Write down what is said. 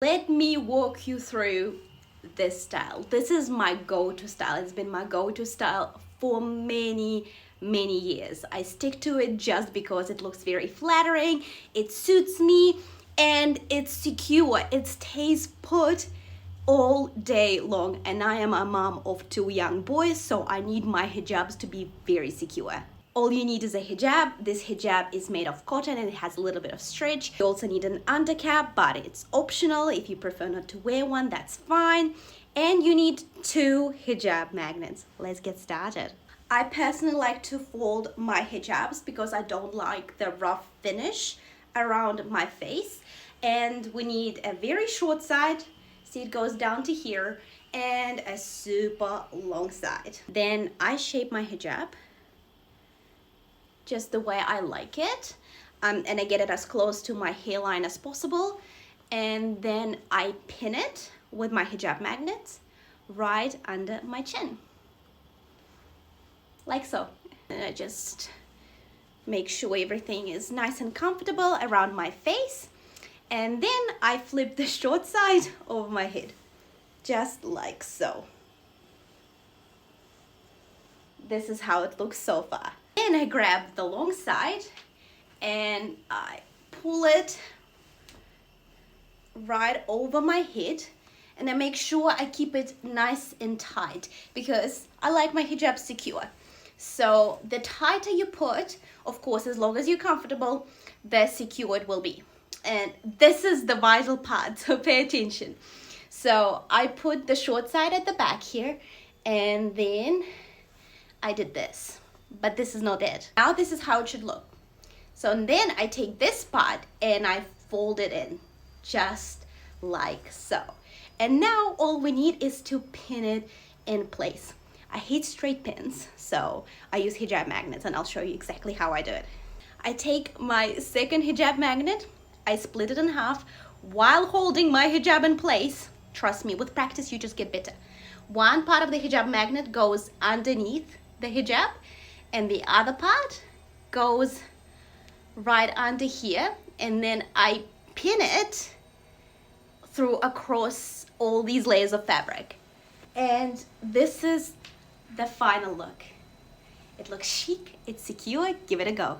Let me walk you through this style. This is my go-to style. It's been my go-to style for many years. I stick to it just because it looks very flattering, it suits me, and it's secure. It stays put all day long, and I am a mom of 2 young boys, so I need my hijabs to be very secure. All you need is a hijab. This hijab is made of cotton and it has a little bit of stretch. You also need an undercap, but it's optional. If you prefer not to wear one, that's fine. And you need 2 hijab magnets. Let's get started. I personally like to fold my hijabs because I don't like the rough finish around my face. And we need a very short side, see it goes down to here, and a super long side. Then I shape my hijab just the way I like it, and I get it as close to my hairline as possible, and then I pin it with my hijab magnets right under my chin, like so. And I just make sure everything is nice and comfortable around my face, and then I flip the short side over my head, just like so. This is how it looks so far. Then I grab the long side and I pull it right over my head, and I make sure I keep it nice and tight because I like my hijab secure. So the tighter you put, of course, as long as you're comfortable, the secure it will be. And this is the vital part, so pay attention. So I put the short side at the back here, and then I did this, but this is not it. Now this is how it should look. So then I take this part and I fold it in just like so. And now all we need is to pin it in place. I hate straight pins, so I use hijab magnets, and I'll show you exactly how I do it. I take my second hijab magnet, I split it in half while holding my hijab in place. Trust me, with practice you just get better. One part of the hijab magnet goes underneath the hijab, and the other part goes right under here, and then I pin it through across all these layers of fabric. And this is the final look. It looks chic, it's secure, give it a go.